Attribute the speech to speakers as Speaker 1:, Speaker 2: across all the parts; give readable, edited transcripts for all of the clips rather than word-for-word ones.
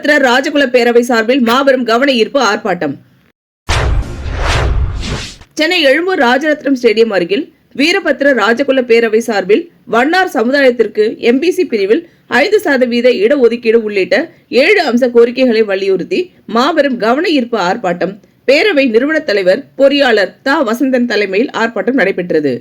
Speaker 1: வீரபத்ர ராஜகுல பேரவை சார்பில் மாபெரும் கவன ஈர்ப்பு ஆர்ப்பாட்டம். சென்னை எழும்பூர் ராஜரத்னம் ஸ்டேடியம் அருகில் வீரபத்ர ராஜகுல பேரவை சார்பில் வண்ணார் சமுதாயத்திற்கு எம்பிசி பிரிவில் 5% இடஒதுக்கீடு உள்ளிட்ட 7 அம்ச கோரிக்கைகளை வலியுறுத்தி மாபெரும் கவன ஈர்ப்பு ஆர்ப்பாட்டம் பேரவை நிறுவன தலைவர் பொறியாளர் தா. வசந்தன் தலைமையில் ஆர்ப்பாட்டம் நடைபெற்றது.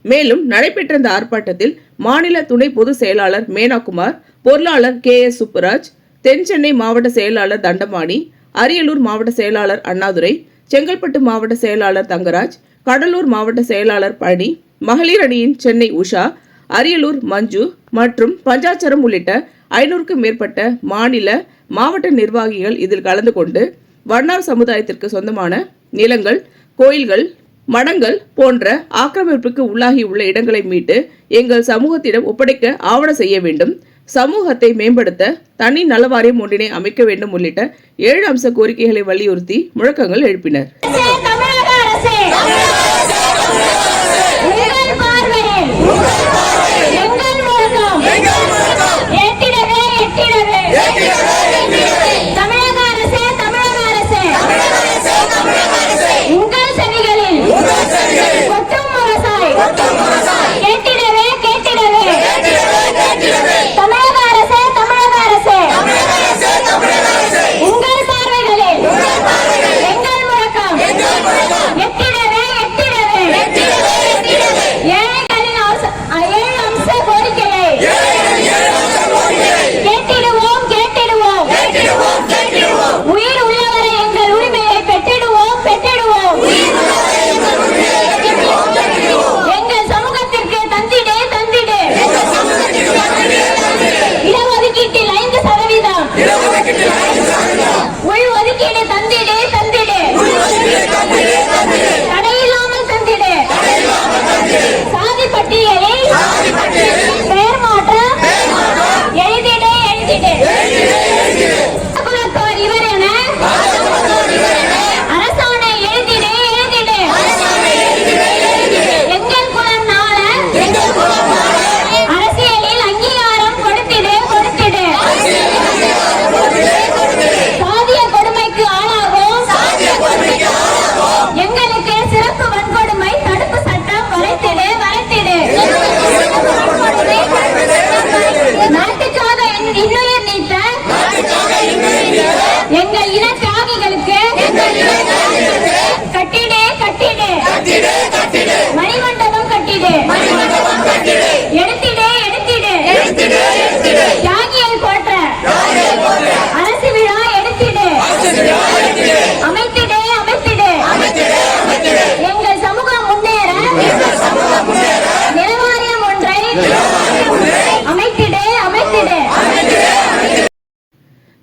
Speaker 1: மேலும் நடைபெற்ற இந்த ஆர்ப்பாட்டத்தில் மாநில துணை பொதுச் செயலாளர் மேனாகுமார், பொருளாளர் KS சுப்புராஜ், தென் சென்னை மாவட்ட செயலாளர் தண்டமாணி, அரியலூர் மாவட்ட செயலாளர் அண்ணாதுரை, செங்கல்பட்டு மாவட்ட செயலாளர் தங்கராஜ், கடலூர் மாவட்ட செயலாளர் பழனி, மகளிர் அணியின் சென்னை உஷா, அரியலூர் மஞ்சு மற்றும் பஞ்சாச்சரம் உள்ளிட்ட 500க்கும் மேற்பட்ட மாநில மாவட்ட நிர்வாகிகள் இதில் கலந்து கொண்டு வண்ணார் சமுதாயத்திற்கு சொந்தமான நிலங்கள், கோயில்கள், மடங்கள் போன்ற ஆக்கிரமிப்புக்கு உள்ளாகியுள்ள இடங்களை மீட்டு எங்கள் சமூகத்திடம் ஒப்படைக்க ஆவண செய்ய வேண்டும், சமூகத்தை மேம்படுத்த தனி நலவாரியம் ஒன்றினை அமைக்க வேண்டும் உள்ளிட்ட 7 அம்ச கோரிக்கைகளை வலியுறுத்தி முழக்கங்கள் எழுப்பினர்.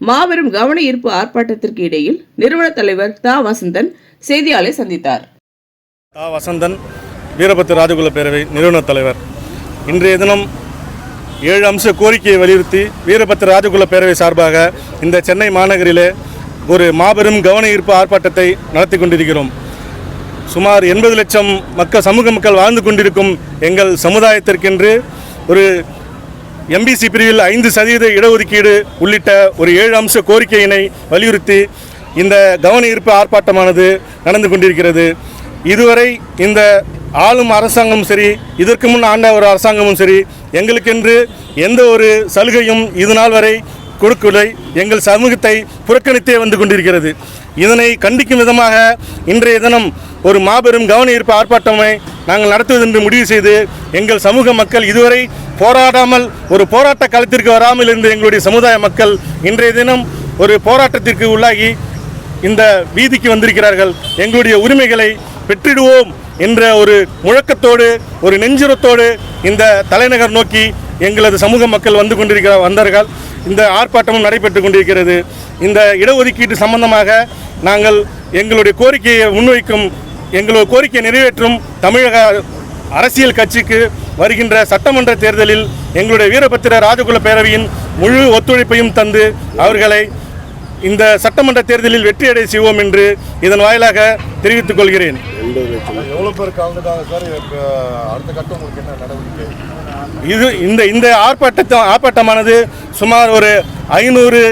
Speaker 1: மாபெரும் கவன ஈர்ப்பு ஆர்ப்பாட்டத்திற்கு இடையில் நிறுவன தலைவர் தா. வசந்தன் செய்தியாளரை சந்தித்தார்.
Speaker 2: தா. வசந்தன், வீரபத்ர ராஜகுல பேரவை நிறுவன தலைவர். இன்றைய தினம் 7 அம்ச கோரிக்கையை வலியுறுத்தி வீரபத்ர ராஜகுல பேரவை சார்பாக இந்த சென்னை மாநகரிலே ஒரு மாபெரும் கவன ஈர்ப்பு ஆர்ப்பாட்டத்தை நடத்தி கொண்டிருக்கிறோம். சுமார் 80 லட்சம் சமூக மக்கள் வாழ்ந்து கொண்டிருக்கும் எங்கள் சமுதாயத்திற்கென்று ஒரு எம்பிசி பிரிவில் 5% இடஒதுக்கீடு உள்ளிட்ட ஒரு 7 அம்ச கோரிக்கையினை வலியுறுத்தி இந்த கவன ஈர்ப்பு ஆர்ப்பாட்டமானது நடந்து கொண்டிருக்கிறது. இதுவரை இந்த ஆளும் அரசாங்கமும் சரி, இதற்கு முன் ஆண்ட ஒரு அரசாங்கமும் சரி, எங்களுக்கென்று எந்த ஒரு சலுகையும் இது நாள் வரை கொடுக்கவில்லை. எங்கள் சமூகத்தை புறக்கணித்தே வந்து கொண்டிருக்கிறது. இதனை கண்டிக்கும் விதமாக இன்றைய தினம் ஒரு மாபெரும் கவன ஈர்ப்பு ஆர்ப்பாட்டமை நாங்கள் நடத்துவதென்று முடிவு செய்து எங்கள் சமூக மக்கள் இதுவரை போராடாமல் ஒரு போராட்ட களத்திற்கு வராமல் இருந்த எங்களுடைய சமுதாய மக்கள் இன்றைய தினம் ஒரு போராட்டத்திற்கு உள்ளாகி இந்த வீதிக்கு வந்திருக்கிறார்கள். எங்களுடைய உரிமைகளை பெற்றிடுவோம் என்ற ஒரு முழக்கத்தோடு, ஒரு நெஞ்சுரத்தோடு இந்த தலைநகர் நோக்கி எங்களது சமூக மக்கள் வந்தார்கள். இந்த ஆர்ப்பாட்டமும் நடைபெற்று கொண்டிருக்கிறது. இந்த இடஒதுக்கீட்டு சம்பந்தமாக நாங்கள் எங்களுடைய கோரிக்கையை முன்வைக்கும், எங்களுடைய கோரிக்கையை நிறைவேற்றும் தமிழக அரசியல் கட்சிக்கு வருகின்ற சட்டமன்ற தேர்தலில் எங்களுடைய வீரபத்ர ராஜகுல பேரவையின் முழு ஒத்துழைப்பையும் தந்து அவர்களை இந்த சட்டமன்ற தேர்தலில் வெற்றியடை செய்வோம் என்று இதன் வாயிலாக தெரிவித்துக் கொள்கிறேன். இது இந்த ஆர்ப்பாட்டமானது சுமார் ஒரு 500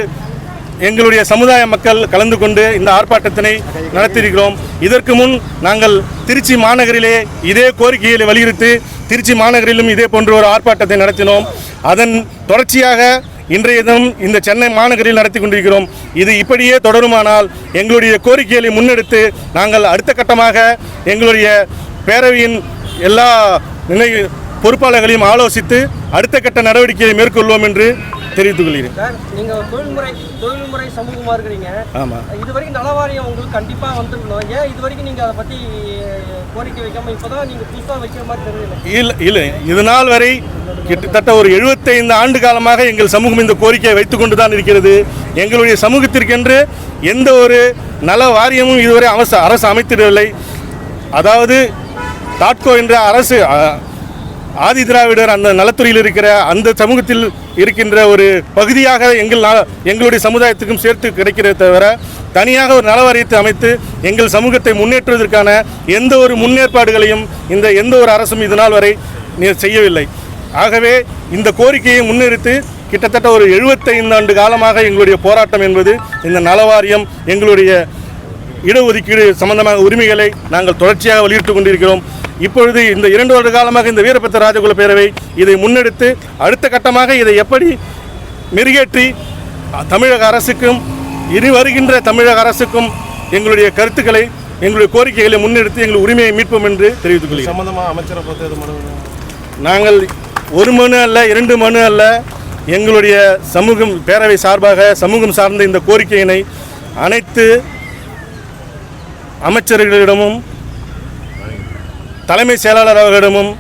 Speaker 2: எங்களுடைய சமுதாய மக்கள் கலந்து கொண்டு இந்த ஆர்ப்பாட்டத்தினை நடத்தியிருக்கிறோம். இதற்கு முன் நாங்கள் திருச்சி மாநகரிலே இதே கோரிக்கைகளை வலியுறுத்தி திருச்சி மாநகரிலும் இதே போன்ற ஒரு ஆர்ப்பாட்டத்தை நடத்தினோம். அதன் தொடர்ச்சியாக இன்றைய தினம் இந்த சென்னை மாநகரில் நடத்தி கொண்டிருக்கிறோம். இது இப்படியே தொடருமானால் எங்களுடைய கோரிக்கைகளை முன்னெடுத்து நாங்கள் அடுத்த கட்டமாக எங்களுடைய பேரவையின் எல்லா பொறுப்பாளர்களையும் ஆலோசித்து அடுத்த கட்ட நடவடிக்கையை மேற்கொள்வோம் என்று தெரிவித்துக் கொள்கிறேன்.
Speaker 3: சார், நீங்கள் தொழில்முறை சமூகமாக இருக்கிறீங்க.
Speaker 2: ஆமாம்,
Speaker 3: இது வரைக்கும் நலவாரியம் உங்களுக்கு கண்டிப்பாக வந்துருக்கணும். ஏன் இது வரைக்கும் நீங்கள் அதை பற்றி கோரிக்கை வைக்காமல் இப்போ தான் நீங்கள் புதுசாக வைக்கிற மாதிரி தெரியல?
Speaker 2: இல்லை, இது நாள் வரை கிட்டத்தட்ட ஒரு 75 ஆண்டு காலமாக எங்கள் சமூகம் இந்த கோரிக்கையை வைத்துக் கொண்டு தான் இருக்கிறது. எங்களுடைய சமூகத்திற்கென்று எந்த ஒரு நல வாரியமும் இதுவரை அரசு அமைத்திடவில்லை. அதாவது தாட்கோ என்ற அரசு ஆதி திராவிடர் அந்த நலத்துறையில் இருக்கிற அந்த சமூகத்தில் இருக்கின்ற ஒரு பகுதியாக எங்களுடைய சமுதாயத்துக்கும் சேர்த்து கிடைக்கிறத தவிர தனியாக ஒரு நல வாரியத்தை அமைத்து எங்கள் சமூகத்தை முன்னேற்றுவதற்கான எந்த ஒரு முன்னேற்பாடுகளையும் எந்த ஒரு அரசும் இதனால் வரை செய்யவில்லை. ஆகவே இந்த கோரிக்கையை முன்னிறுத்தி கிட்டத்தட்ட ஒரு 75 ஆண்டு காலமாக எங்களுடைய போராட்டம் என்பது இந்த நலவாரியம் எங்களுடைய இடஒதுக்கீடு சம்பந்தமான உரிமைகளை நாங்கள் தொடர்ச்சியாக வலியுறுத்தி கொண்டிருக்கிறோம். இப்பொழுது இந்த 2 வருட காலமாக இந்த வீரபத்திர ராஜகுல பேரவை இதை முன்னெடுத்து அடுத்த கட்டமாக இதை எப்படி மெருகேற்றி தமிழக அரசுக்கும் இனி வருகின்ற தமிழக அரசுக்கும் எங்களுடைய கருத்துக்களை எங்களுடைய கோரிக்கைகளை முன்னெடுத்து எங்கள் உரிமையை மீட்போம் என்று தெரிவித்துக் கொள்கிறேன்.
Speaker 4: சம்பந்தமாக அமைச்சரை பார்த்து
Speaker 2: நாங்கள் ஒரு மனு அல்ல, 2 மனு அல்ல, எங்களுடைய சமூகம் பேரவை சார்பாக சமூகம் சார்ந்த இந்த கோரிக்கையினை அனைத்து அமைச்சர்களிடமும் தலைமை செயலாளர் அவர்களிடமும்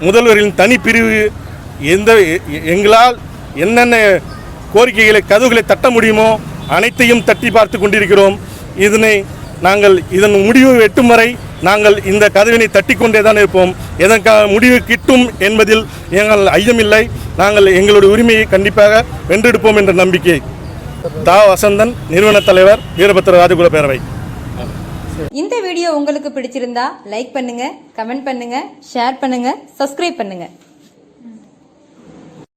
Speaker 2: முதல்வரின் தனிப்பிரிவு எங்களால் என்னென்ன கோரிக்கைகளை கதவுகளை தட்ட முடியுமோ அனைத்தையும் தட்டி பார்த்து கொண்டிருக்கிறோம். இதன் முடிவு எட்டும் வரை நாங்கள் இந்த கதவினை தட்டி கொண்டே தான் இருப்போம். எதற்கான முடிவு கிட்டும் என்பதில் எங்கள் ஐயமில்லை. நாங்கள் எங்களுடைய உரிமையை கண்டிப்பாக வென்றெடுப்போம் என்ற நம்பிக்கை. வசந்தன், நிறுவன தலைவர், வீரபத்திர ராஜகுல பேரவை.
Speaker 5: இந்த வீடியோ உங்களுக்கு பிடிச்சிருந்தா லைக் பண்ணுங்க, கமெண்ட் பண்ணுங்க, ஷேர் பண்ணுங்க, சப்ஸ்கிரைப் பண்ணுங்க.